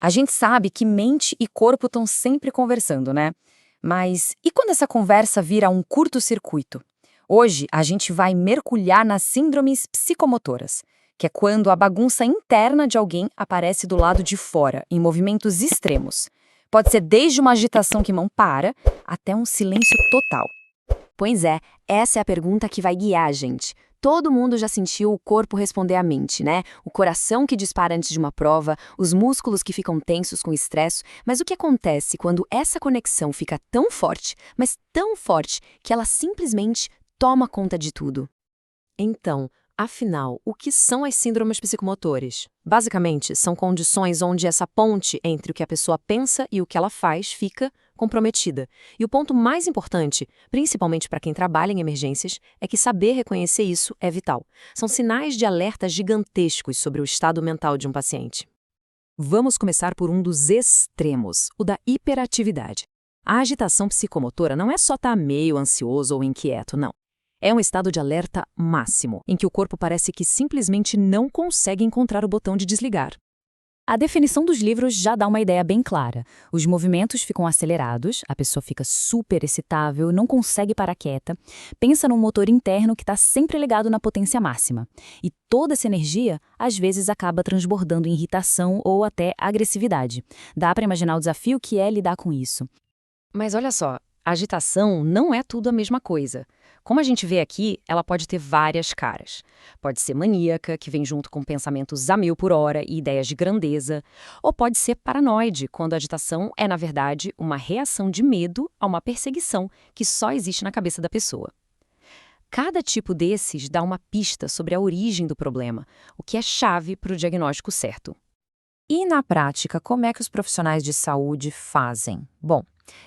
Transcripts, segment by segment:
A gente sabe que mente e corpo estão sempre conversando, né? Mas e quando essa conversa vira um curto-circuito? Hoje a gente vai mergulhar nas síndromes psicomotoras, que é quando a bagunça interna de alguém aparece do lado de fora, em movimentos extremos. Pode ser desde uma agitação que não para, até um silêncio total. Pois é, essa é a pergunta que vai guiar a gente. Todo mundo já sentiu o corpo responder à mente, né? O coração que dispara antes de uma prova, os músculos que ficam tensos com estresse. Mas o que acontece quando essa conexão fica tão forte, mas tão forte, que ela simplesmente toma conta de tudo? Então, afinal, o que são as síndromes psicomotores? Basicamente, são condições onde essa ponte entre o que a pessoa pensa e o que ela faz fica comprometida. E o ponto mais importante, principalmente para quem trabalha em emergências, é que saber reconhecer isso é vital. São sinais de alerta gigantescos sobre o estado mental de um paciente. Vamos começar por um dos extremos, o da hiperatividade. A agitação psicomotora não é só estar meio ansioso ou inquieto, não. É um estado de alerta máximo, em que o corpo parece que simplesmente não consegue encontrar o botão de desligar. A definição dos livros já dá uma ideia bem clara. Os movimentos ficam acelerados, a pessoa fica super excitável, não consegue parar quieta, pensa num motor interno que está sempre ligado na potência máxima. E toda essa energia, às vezes, acaba transbordando em irritação ou até agressividade. Dá para imaginar o desafio que é lidar com isso. Mas olha só, a agitação não é tudo a mesma coisa. Como a gente vê aqui, ela pode ter várias caras. Pode ser maníaca, que vem junto com pensamentos a 1000 por hora e ideias de grandeza. Ou pode ser paranoide, quando a agitação é, na verdade, uma reação de medo a uma perseguição que só existe na cabeça da pessoa. Cada tipo desses dá uma pista sobre a origem do problema, o que é chave para o diagnóstico certo. E na prática, como é que os profissionais de saúde fazem? Bom,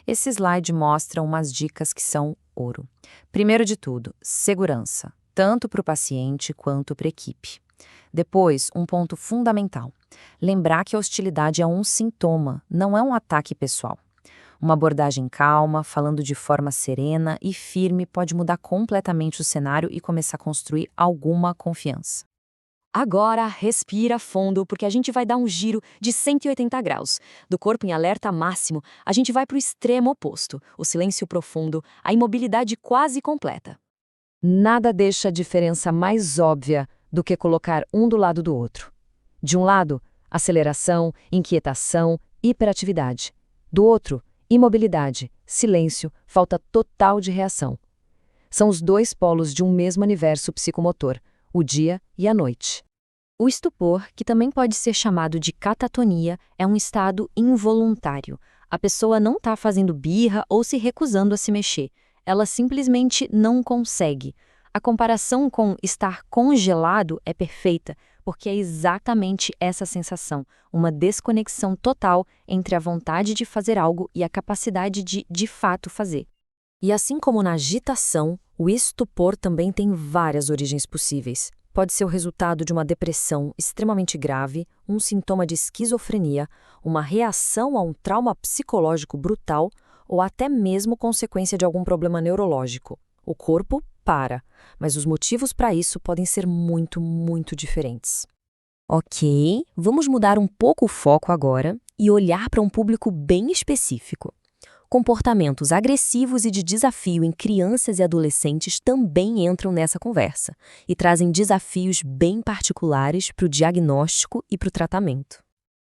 esse slide mostra umas dicas que são ouro. Primeiro de tudo, segurança, tanto para o paciente quanto para a equipe. Depois, um ponto fundamental, lembrar que a hostilidade é um sintoma, não é um ataque pessoal. Uma abordagem calma, falando de forma serena e firme pode mudar completamente o cenário e começar a construir alguma confiança. Agora, respira fundo, porque a gente vai dar um giro de 180 graus. Do corpo em alerta máximo, a gente vai para o extremo oposto, o silêncio profundo, a imobilidade quase completa. Nada deixa a diferença mais óbvia do que colocar um do lado do outro. De um lado, aceleração, inquietação, hiperatividade. Do outro, imobilidade, silêncio, falta total de reação. São os dois polos de um mesmo universo psicomotor, o dia e a noite. O estupor, que também pode ser chamado de catatonia, é um estado involuntário. A pessoa não está fazendo birra ou se recusando a se mexer. Ela simplesmente não consegue. A comparação com estar congelado é perfeita, porque é exatamente essa sensação, uma desconexão total entre a vontade de fazer algo e a capacidade de fato, fazer. E assim como na agitação, o estupor também tem várias origens possíveis. Pode ser o resultado de uma depressão extremamente grave, um sintoma de esquizofrenia, uma reação a um trauma psicológico brutal ou até mesmo consequência de algum problema neurológico. O corpo para, mas os motivos para isso podem ser muito, muito diferentes. Ok, vamos mudar um pouco o foco agora e olhar para um público bem específico. Comportamentos agressivos e de desafio em crianças e adolescentes também entram nessa conversa e trazem desafios bem particulares para o diagnóstico e para o tratamento.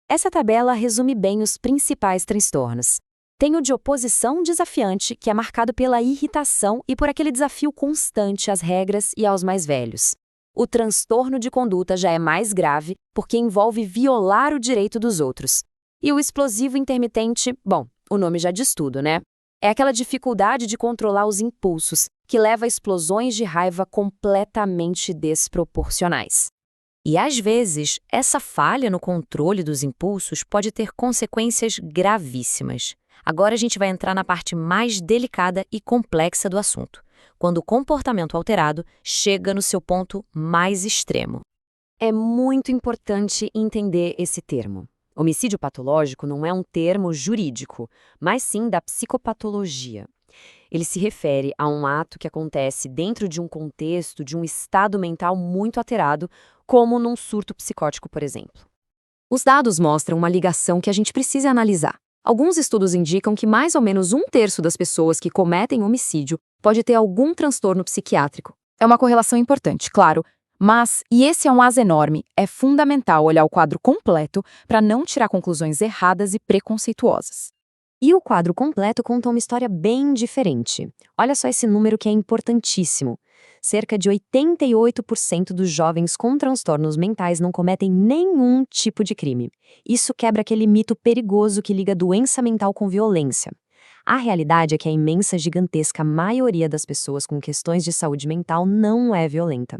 Essa tabela resume bem os principais transtornos. Tem o de oposição desafiante, que é marcado pela irritação e por aquele desafio constante às regras e aos mais velhos. O transtorno de conduta já é mais grave, porque envolve violar o direito dos outros. E o explosivo intermitente, bom, o nome já diz tudo, né? É aquela dificuldade de controlar os impulsos, que leva a explosões de raiva completamente desproporcionais. E às vezes, essa falha no controle dos impulsos pode ter consequências gravíssimas. Agora a gente vai entrar na parte mais delicada e complexa do assunto, quando o comportamento alterado chega no seu ponto mais extremo. É muito importante entender esse termo. Homicídio patológico não é um termo jurídico, mas sim da psicopatologia. Ele se refere a um ato que acontece dentro de um contexto de um estado mental muito alterado, como num surto psicótico, por exemplo. Os dados mostram uma ligação que a gente precisa analisar. Alguns estudos indicam que mais ou menos 1/3 das pessoas que cometem homicídio pode ter algum transtorno psiquiátrico. É uma correlação importante, claro, mas, e esse é um as enorme, é fundamental olhar o quadro completo para não tirar conclusões erradas e preconceituosas. E o quadro completo conta uma história bem diferente. Olha só esse número que é importantíssimo. Cerca de 88% dos jovens com transtornos mentais não cometem nenhum tipo de crime. Isso quebra aquele mito perigoso que liga doença mental com violência. A realidade é que a imensa, gigantesca maioria das pessoas com questões de saúde mental não é violenta.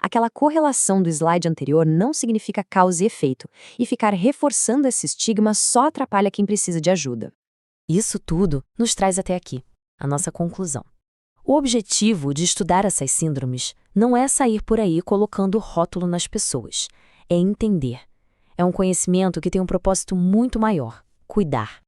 Aquela correlação do slide anterior não significa causa e efeito, e ficar reforçando esse estigma só atrapalha quem precisa de ajuda. Isso tudo nos traz até aqui, a nossa conclusão. O objetivo de estudar essas síndromes não é sair por aí colocando rótulo nas pessoas, é entender. É um conhecimento que tem um propósito muito maior: cuidar.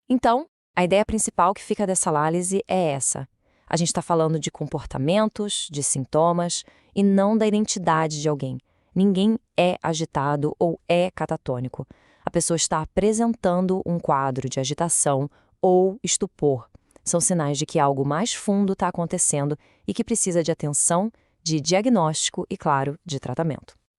Então, a ideia principal que fica dessa análise é essa. A gente está falando de comportamentos, de sintomas, e não da identidade de alguém. Ninguém é agitado ou é catatônico. A pessoa está apresentando um quadro de agitação ou estupor. São sinais de que algo mais fundo está acontecendo e que precisa de atenção, de diagnóstico e, claro, de tratamento.